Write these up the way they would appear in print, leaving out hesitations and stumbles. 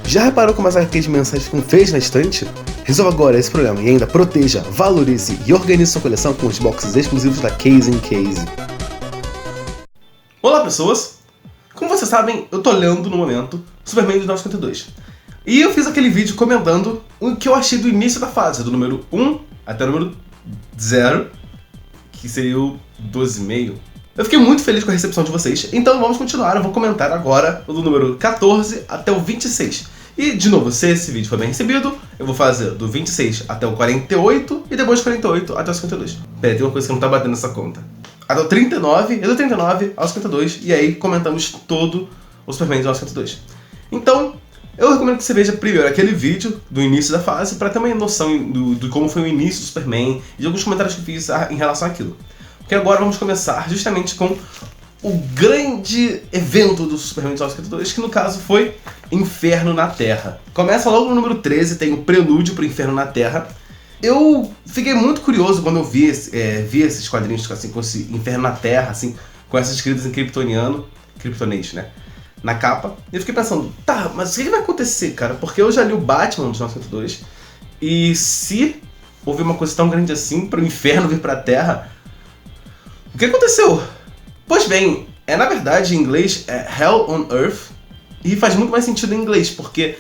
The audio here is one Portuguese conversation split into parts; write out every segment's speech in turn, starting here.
Já reparou como as HQs mensais ficam feias na estante? Resolva agora esse problema e ainda proteja, valorize e organize sua coleção com os boxes exclusivos da Case in Case. Olá pessoas! Como vocês sabem, eu tô lendo no momento Superman de 1952. E eu fiz aquele vídeo comentando o que eu achei do início da fase, do número 1 até o número 0, que seria o 12,5. Eu fiquei muito feliz com a recepção de vocês, então vamos continuar. Eu vou comentar agora o do número 14 até o 26. E, de novo, se esse vídeo for bem recebido, eu vou fazer do 26 até o 48 e depois do 48 até o 52. Pera, tem uma coisa que não tá batendo nessa conta. Até o 39 e do 39 ao 52, e aí comentamos todo o Superman de 1952. Então, eu recomendo que você veja primeiro aquele vídeo do início da fase para ter uma noção de como foi o início do Superman e de alguns comentários que eu fiz em relação àquilo. Porque agora vamos começar justamente com o grande evento do Superman de 1952, que no caso foi Inferno na Terra. Começa logo no número 13, tem o prelúdio para o Inferno na Terra. Eu fiquei muito curioso quando eu vi esses quadrinhos assim, com esse Inferno na Terra, assim, com essas escritas em kryptoniano, kryptonite, né, na capa. E eu fiquei pensando, tá, mas o que vai acontecer, cara? Porque eu já li o Batman de 1952, e se houve uma coisa tão grande assim para o inferno vir para a Terra, o que aconteceu? Pois bem, na verdade em inglês é Hell on Earth, e faz muito mais sentido em inglês, porque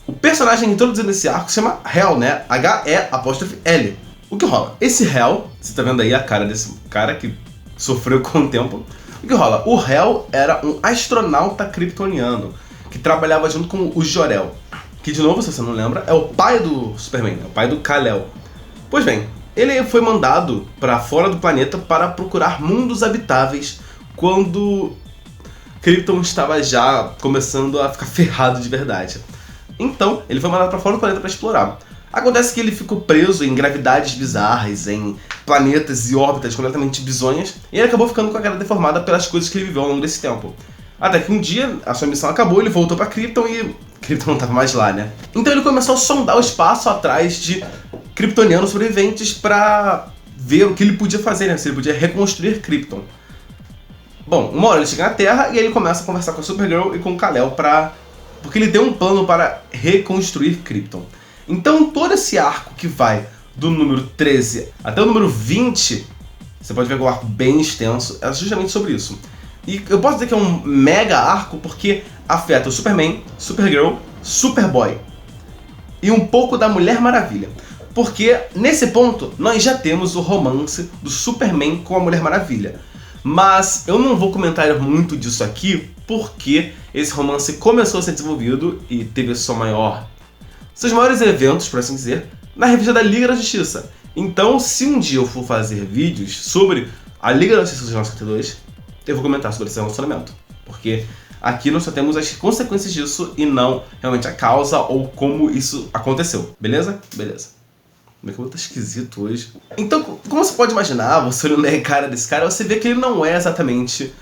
o personagem introduzido nesse arco se chama Hell, né? H-E-L. O que rola? Esse Hell, você tá vendo aí a cara desse cara que sofreu com o tempo. O que rola? O Hell era um astronauta kryptoniano que trabalhava junto com o Jor-El, que, de novo, se você não lembra, é o pai do Superman, é o pai do Kal-El. Pois bem, ele foi mandado para fora do planeta para procurar mundos habitáveis quando Krypton estava já começando a ficar ferrado de verdade. Então, ele foi mandado para fora do planeta para explorar. Acontece que ele ficou preso em gravidades bizarras, em planetas e órbitas completamente bizonhas, e ele acabou ficando com a cara deformada pelas coisas que ele viveu ao longo desse tempo. Até que um dia, a sua missão acabou, ele voltou para Krypton e Krypton não estava mais lá, né? Então ele começou a sondar o espaço atrás de kryptonianos sobreviventes para ver o que ele podia fazer, né? Se ele podia reconstruir Krypton. Bom, uma hora ele chega na Terra e ele começa a conversar com a Supergirl e com o Kal-El porque ele tem um plano para reconstruir Krypton. Então todo esse arco que vai do número 13 até o número 20, você pode ver que é um arco bem extenso, é justamente sobre isso. E eu posso dizer que é um mega arco porque afeta o Superman, Supergirl, Superboy e um pouco da Mulher Maravilha. Porque nesse ponto nós já temos o romance do Superman com a Mulher Maravilha. Mas eu não vou comentar muito disso aqui porque esse romance começou a ser desenvolvido e teve seus maiores eventos, por assim dizer, na revista da Liga da Justiça. Então, se um dia eu for fazer vídeos sobre a Liga da Justiça de 1952, eu vou comentar sobre esse relacionamento. Porque aqui nós só temos as consequências disso e não realmente a causa ou como isso aconteceu. Beleza? Beleza. Como é que eu vou estar esquisito hoje? Então, como você pode imaginar, você olhando a cara desse cara, você vê que ele não é exatamente...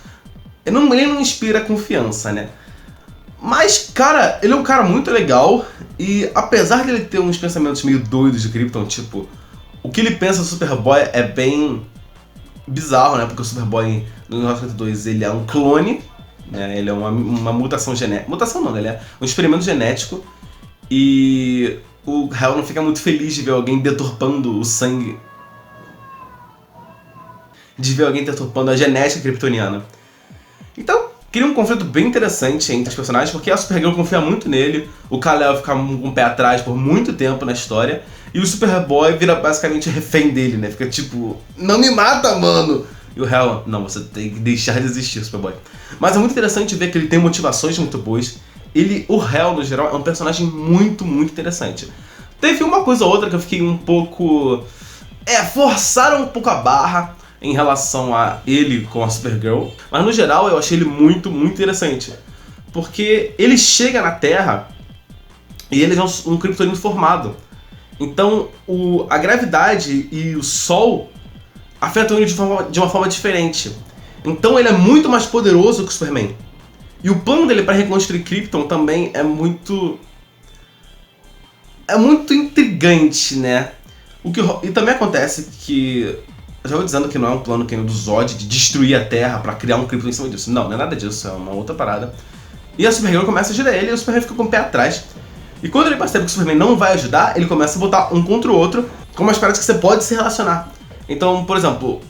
Ele não inspira confiança, né? Mas, cara, ele é um cara muito legal e apesar de ele ter uns pensamentos meio doidos de Krypton, tipo, o que ele pensa do Superboy é bem bizarro, né? Porque o Superboy no 1952 ele é um clone, né? Ele é uma mutação genética. Mutação não, né? Ele é um experimento genético e o Hell não fica muito feliz de ver alguém deturpando o sangue. De ver alguém deturpando a genética kryptoniana. Então, cria um conflito bem interessante entre os personagens, porque a Supergirl confia muito nele, o Kal-El fica com o pé atrás por muito tempo na história, e o Superboy vira basicamente refém dele, né? Fica tipo, não me mata, mano! E o Hell, não, você tem que deixar de existir, Superboy. Mas é muito interessante ver que ele tem motivações muito boas. O Hell, no geral, é um personagem muito, muito interessante. Teve uma coisa ou outra que eu fiquei um pouco... forçaram um pouco a barra em relação a ele com a Supergirl, mas no geral eu achei ele muito, muito interessante. Porque ele chega na Terra e ele é um kryptoniano formado. Então a gravidade e o Sol afetam ele de uma forma diferente. Então ele é muito mais poderoso que o Superman. E o plano dele para reconstruir Krypton também é muito intrigante, né? E também acontece que... Eu já vou dizendo que não é um plano que nem o do Zod de destruir a Terra pra criar um Krypton em cima disso. Não é nada disso, é uma outra parada. E a Supergirl começa a ajudar ele e o Superman fica com o pé atrás. E quando ele percebe que o Superman não vai ajudar, ele começa a botar um contra o outro com umas paradas que você pode se relacionar. Então, por exemplo,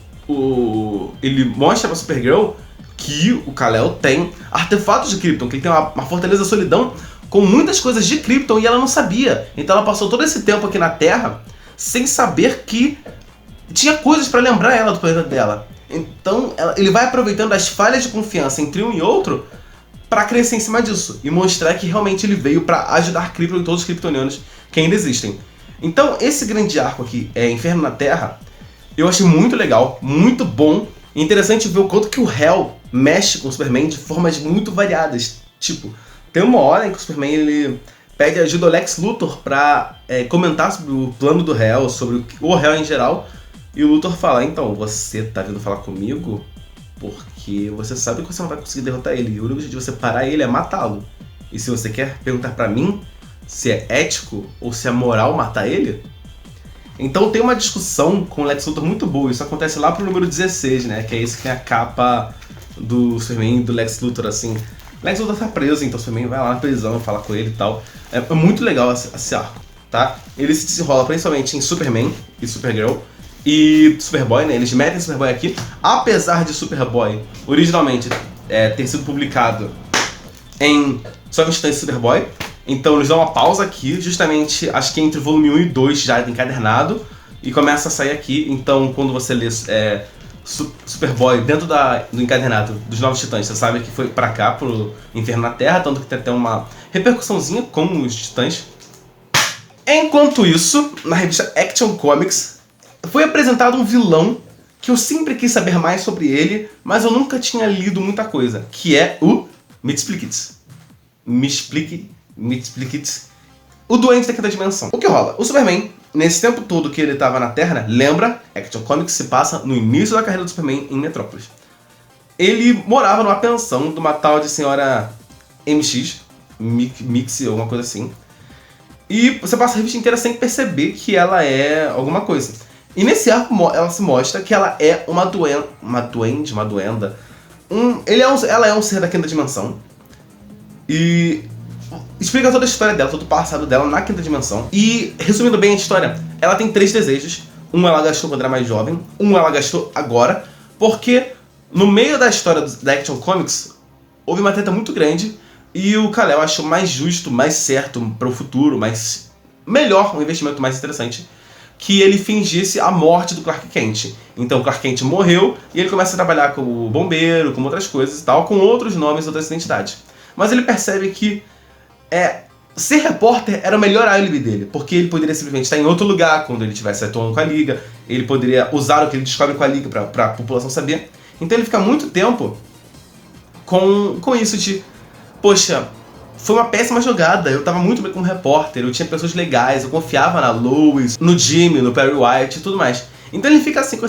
ele mostra pra Supergirl que o Kal-El tem artefatos de Krypton, que ele tem uma fortaleza solidão com muitas coisas de Krypton e ela não sabia. Então ela passou todo esse tempo aqui na Terra sem saber que tinha coisas pra lembrar ela do planeta dela. Então ele vai aproveitando as falhas de confiança entre um e outro pra crescer em cima disso e mostrar que realmente ele veio pra ajudar Krypton e todos os kryptonianos que ainda existem. Então esse grande arco aqui, Inferno na Terra, eu achei muito legal, muito bom. Interessante ver o quanto que o Hal mexe com o Superman de formas muito variadas. Tipo, tem uma hora em que o Superman ele pede ajuda ao Lex Luthor pra comentar sobre o plano do Hal, sobre o Hal em geral. E o Luthor fala, então, você tá vindo falar comigo porque você sabe que você não vai conseguir derrotar ele. E o único jeito de você parar ele é matá-lo. E se você quer perguntar pra mim se é ético ou se é moral matar ele... Então tem uma discussão com o Lex Luthor muito boa. Isso acontece lá pro número 16, né? Que é esse que tem a capa do Superman e do Lex Luthor, assim. Lex Luthor tá preso, então o Superman vai lá na prisão, fala com ele e tal. É muito legal esse arco, tá? Ele se desenrola principalmente em Superman e Supergirl e Superboy, né? Eles metem Superboy aqui. Apesar de Superboy originalmente ter sido publicado em só 20 instantes Superboy, então eles dão uma pausa aqui, justamente acho que entre o volume 1 e 2 já encadernado, e começa a sair aqui. Então quando você lê Superboy dentro do encadernado dos Novos Titãs, você sabe que foi pra cá, pro Inferno na Terra, tanto que tem até uma repercussãozinha com os Titãs. Enquanto isso, na revista Action Comics, foi apresentado um vilão que eu sempre quis saber mais sobre ele, mas eu nunca tinha lido muita coisa, que é o Mxyzptlk. Mxyzptlk, o doente da quinta dimensão. O que rola? O Superman, nesse tempo todo que ele tava na Terra, né, lembra, Action Comics se passa no início da carreira do Superman em Metrópolis. Ele morava numa pensão de uma tal de senhora Mixie, alguma coisa assim. E você passa a revista inteira sem perceber que ela é alguma coisa. E nesse arco ela se mostra que ela é uma duenda. Ela é um ser da quinta dimensão. E explica toda a história dela, todo o passado dela na quinta dimensão. E, resumindo bem a história, ela tem 3 desejos. Um ela gastou quando era mais jovem, um ela gastou agora, porque no meio da história da Action Comics houve uma treta muito grande e o Kal-El achou mais justo, mais certo para o futuro, melhor, um investimento mais interessante, que ele fingisse a morte do Clark Kent. Então o Clark Kent morreu e ele começa a trabalhar como bombeiro, com outras coisas e tal, com outros nomes, outras identidades. Mas ele percebe que ser repórter era o melhor álibi dele, porque ele poderia simplesmente estar em outro lugar quando ele estivesse atuando com a Liga, ele poderia usar o que ele descobre com a Liga pra população saber. Então ele fica muito tempo com isso de, poxa, foi uma péssima jogada, eu tava muito bem como repórter, eu tinha pessoas legais, eu confiava na Lois, no Jimmy, no Perry White e tudo mais. Então ele fica assim com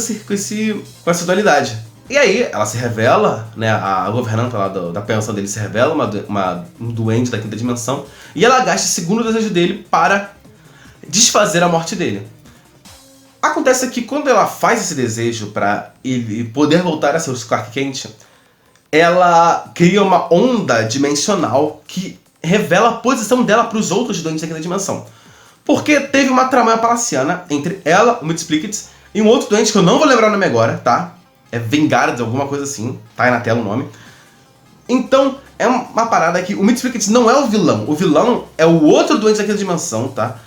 essa dualidade. E aí ela se revela, né, a governanta lá da pensão dele se revela, um doente da quinta dimensão, e ela gasta o segundo desejo dele para desfazer a morte dele. Acontece que quando ela faz esse desejo para ele poder voltar a ser o Clark Kent, ela cria uma onda dimensional que revela a posição dela para os outros doentes da quinta dimensão. Porque teve uma tramóia palaciana entre ela, o Mxyzptlk, e um outro doente que eu não vou lembrar o nome agora, tá? É Vanguard, alguma coisa assim, tá aí na tela o nome. Então, é uma parada que o Mxyzptlk não é o vilão é o outro doente da quinta dimensão, tá?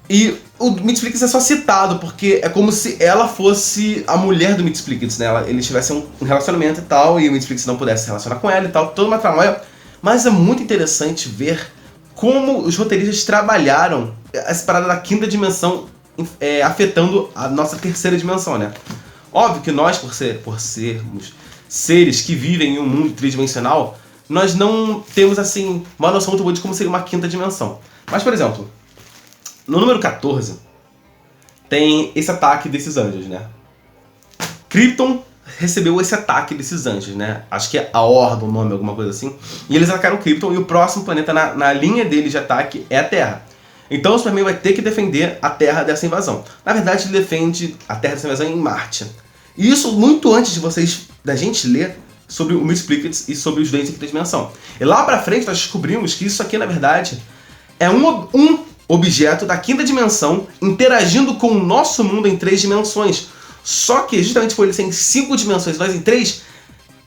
E o Mxyzptlk é só citado, porque é como se ela fosse a mulher do Mxyzptlk, né? Eles tivessem um relacionamento e tal, e o Mxyzptlk não pudesse se relacionar com ela e tal, toda uma tramóia. Mas é muito interessante ver como os roteiristas trabalharam essa parada da quinta dimensão afetando a nossa terceira dimensão, né? Óbvio que nós, por sermos seres que vivem em um mundo tridimensional, nós não temos, assim, uma noção muito boa de como seria uma quinta dimensão. Mas, por exemplo, no número 14, tem esse ataque desses anjos, né? Krypton recebeu esse ataque desses anjos, né? Acho que é a Horda o nome, alguma coisa assim. E eles atacaram Krypton e o próximo planeta na linha deles de ataque é a Terra. Então o Superman vai ter que defender a Terra dessa invasão. Na verdade, ele defende a Terra dessa invasão em Marte. E isso muito antes da gente ler sobre o Multiplicates e sobre os doentes em quinta dimensão. E lá pra frente nós descobrimos que isso aqui, na verdade, é um objeto da quinta dimensão interagindo com o nosso mundo em 3 dimensões. Só que, justamente por ele ser em 5 dimensões e nós em 3,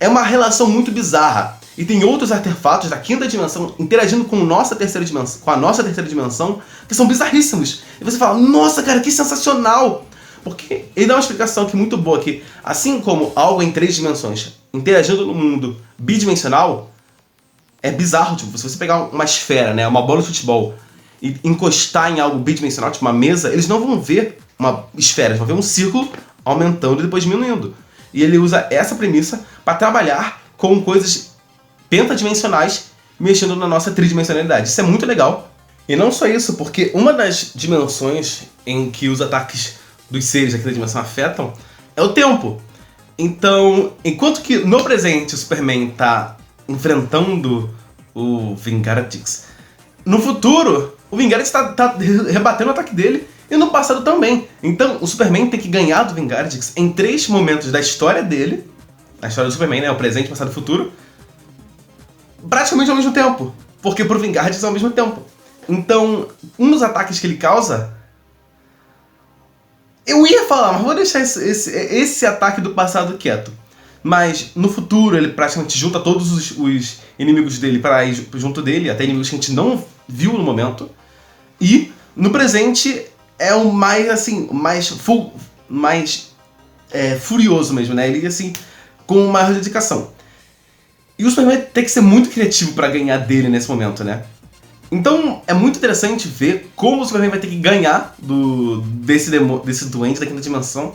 é uma relação muito bizarra. E tem outros artefatos da quinta dimensão interagindo com a nossa terceira dimensão, que são bizarríssimos. E você fala, nossa, cara, que sensacional! Porque ele dá uma explicação aqui muito boa, que assim como algo em 3 dimensões interagindo no mundo bidimensional, é bizarro, tipo, se você pegar uma esfera, né, uma bola de futebol, e encostar em algo bidimensional, tipo uma mesa, eles não vão ver uma esfera, eles vão ver um círculo aumentando e depois diminuindo. E ele usa essa premissa para trabalhar com coisas pentadimensionais mexendo na nossa tridimensionalidade. Isso é muito legal. E não só isso, porque uma das dimensões em que os ataques dos seres da quinta dimensão afetam é o tempo. Então, enquanto que no presente o Superman está enfrentando o Vingaratix, no futuro o Vingaratix tá rebatendo o ataque dele, e no passado também. Então o Superman tem que ganhar do Vingaratix em 3 momentos da história dele, a história do Superman, né, o presente, passado e futuro, praticamente ao mesmo tempo, porque pro Vingaratix é ao mesmo tempo. Então, um dos ataques que ele causa, eu ia falar, mas vou deixar esse ataque do passado quieto. Mas no futuro ele praticamente junta todos os inimigos dele para ir junto dele, até inimigos que a gente não viu no momento. E no presente é o mais assim, mais furioso mesmo, né? Ele assim, com maior dedicação. E o Superman tem que ser muito criativo para ganhar dele nesse momento, né? Então é muito interessante ver como o Superman vai ter que ganhar desse doente da quinta dimensão.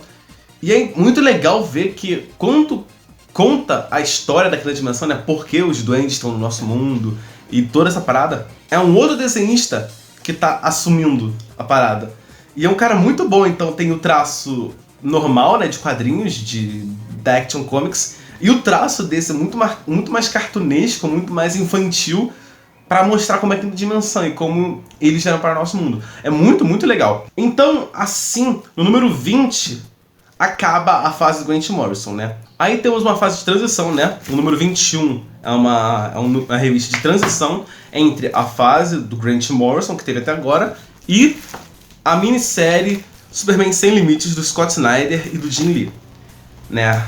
E é muito legal ver que quando conta a história da quinta dimensão, né? Por que os doentes estão no nosso mundo e toda essa parada, é um outro desenhista que tá assumindo a parada. E é um cara muito bom, então tem o traço normal, né, de quadrinhos, da Action Comics, e o traço desse é muito mais cartunesco, muito mais infantil, para mostrar como é a quinta dimensão e como eles geram para o nosso mundo. É muito, muito legal. Então, assim, no número 20, acaba a fase do Grant Morrison, né? Aí temos uma fase de transição, né? O número 21 é uma revista de transição entre a fase do Grant Morrison, que teve até agora, e a minissérie Superman Sem Limites, do Scott Snyder e do Jim Lee, né?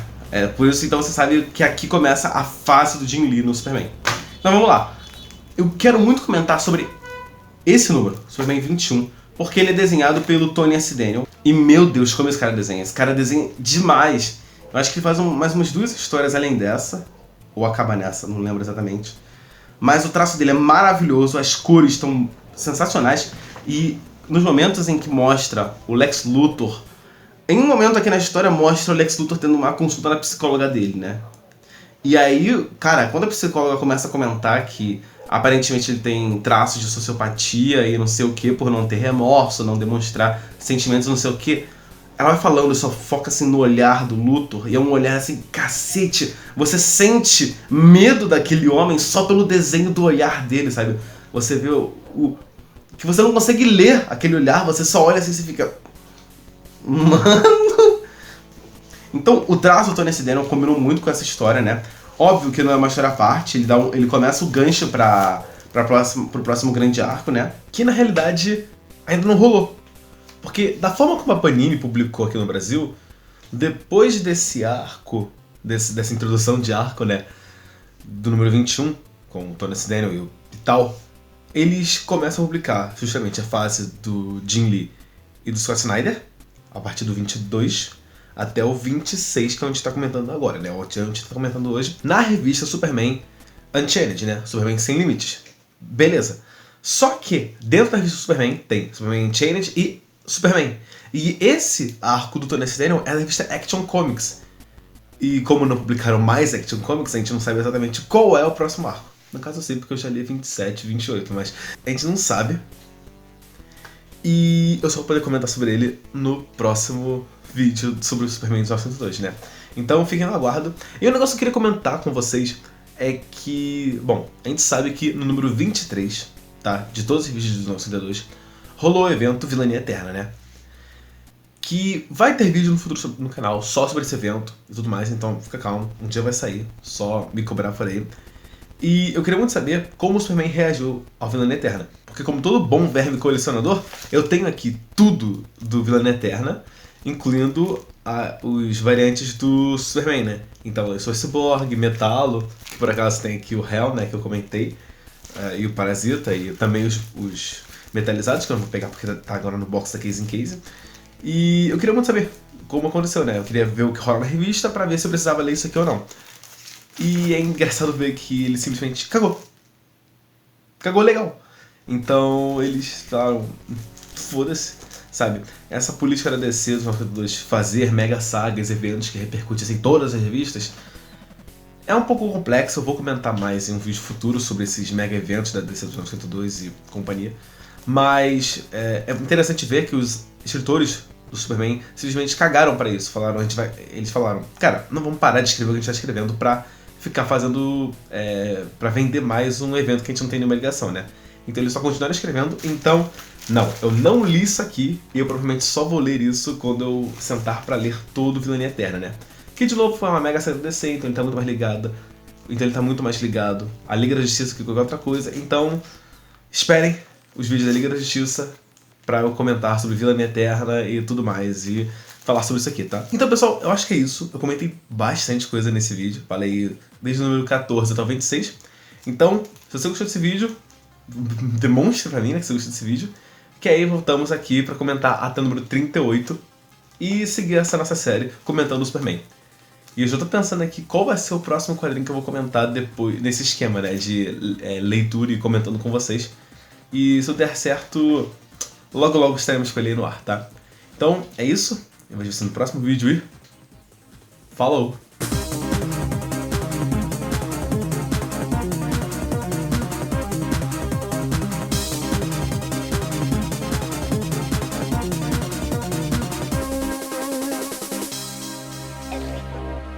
Por isso, então, você sabe que aqui começa a fase do Jim Lee no Superman. Então, vamos lá. Eu quero muito comentar sobre esse número, Superman 21, porque ele é desenhado pelo Tony S. Daniel. E, meu Deus, como esse cara desenha. Esse cara desenha demais. Eu acho que ele faz mais umas 2 histórias além dessa, ou acaba nessa, não lembro exatamente. Mas o traço dele é maravilhoso, as cores estão sensacionais. E nos momentos em que mostra o Lex Luthor, em um momento aqui na história mostra o Lex Luthor tendo uma consulta na psicóloga dele, né? E aí, cara, quando a psicóloga começa a comentar que aparentemente ele tem traços de sociopatia e não sei o que, por não ter remorso, não demonstrar sentimentos, não sei o que, ela vai falando, só foca assim no olhar do Luthor, e é um olhar assim, cacete, você sente medo daquele homem só pelo desenho do olhar dele, sabe? Você vê que você não consegue ler aquele olhar, você só olha assim e você fica... Mano... Então, o traço do Tony S. Daniel combinou muito com essa história, né? Óbvio que não é uma história à parte, ele começa o gancho pro próximo grande arco, né? Que na realidade ainda não rolou. Porque da forma como a Panini publicou aqui no Brasil, depois desse arco, dessa introdução de arco, né? Do número 21, com o Tony S. Daniel e tal, eles começam a publicar justamente a fase do Jim Lee e do Scott Snyder, a partir do 22 até o 26, que é onde a gente tá comentando agora, né? Onde a gente tá comentando hoje, na revista Superman Unchained, né? Superman Sem Limites. Beleza. Só que, dentro da revista Superman, tem Superman Unchained e Superman. E esse arco do Tony S. Daniel é da revista Action Comics. E como não publicaram mais Action Comics, a gente não sabe exatamente qual é o próximo arco. No caso eu sei porque eu já li 27, 28, mas a gente não sabe. E eu só vou poder comentar sobre ele no próximo vídeo sobre o Superman 1902, né? Então fiquem no aguardo. E o negócio que eu queria comentar com vocês é que, bom, a gente sabe que no número 23, tá? De todos os vídeos dos 1902, rolou o evento Vilania Eterna, né? que vai ter vídeo no futuro no canal só sobre esse evento e tudo mais, então fica calmo, um dia vai sair, só me cobrar por aí. E eu queria muito saber como o Superman reagiu ao Vilania Eterna, porque como todo bom verme colecionador, eu tenho aqui tudo do Vilania Eterna, incluindo os variantes do Superman, né? Então eu sou Cyborg, Metalo, que por acaso tem aqui o Hell, né, que eu comentei, e o Parasita, e também os metalizados, que eu não vou pegar porque tá agora no box da Case in Case. E eu queria muito saber como aconteceu, né? Eu queria ver o que rola na revista pra ver se eu precisava ler isso aqui ou não. E é engraçado ver que ele simplesmente cagou. Cagou legal. Então eles falaram, foda-se, sabe? Essa política da DC dos 92 fazer mega sagas, eventos que repercutem em todas as revistas, é um pouco complexo. Eu vou comentar mais em um vídeo futuro sobre esses mega eventos da DC dos 92 e companhia. Mas é interessante ver que os escritores do Superman simplesmente cagaram pra isso. Eles falaram, cara, não vamos parar de escrever o que a gente tá escrevendo pra ficar fazendo, pra vender mais um evento que a gente não tem nenhuma ligação, né? Então eles só continuaram escrevendo. Então, não, eu não li isso aqui e eu provavelmente só vou ler isso quando eu sentar pra ler todo o Vilania Eterna, né? Que de novo foi uma mega série do DC, então ele tá muito mais ligado. Então ele tá muito mais ligado à Liga da Justiça que qualquer outra coisa. Então, esperem os vídeos da Liga da Justiça pra eu comentar sobre Vilania Eterna e tudo mais, e falar sobre isso aqui, tá? Então, pessoal, eu acho que é isso. Eu comentei bastante coisa nesse vídeo. Falei desde o número 14 até o 26. Então, se você gostou desse vídeo, demonstre pra mim, né, que você gostou desse vídeo. Que aí voltamos aqui pra comentar até o número 38 e seguir essa nossa série comentando o Superman. E eu já tô pensando aqui qual vai ser o próximo quadrinho que eu vou comentar depois, nesse esquema, né, de leitura e comentando com vocês. E se eu der certo, logo logo estaremos com ele aí no ar, tá? Então, é isso. Eu vejo você no próximo vídeo e... falou! Everything.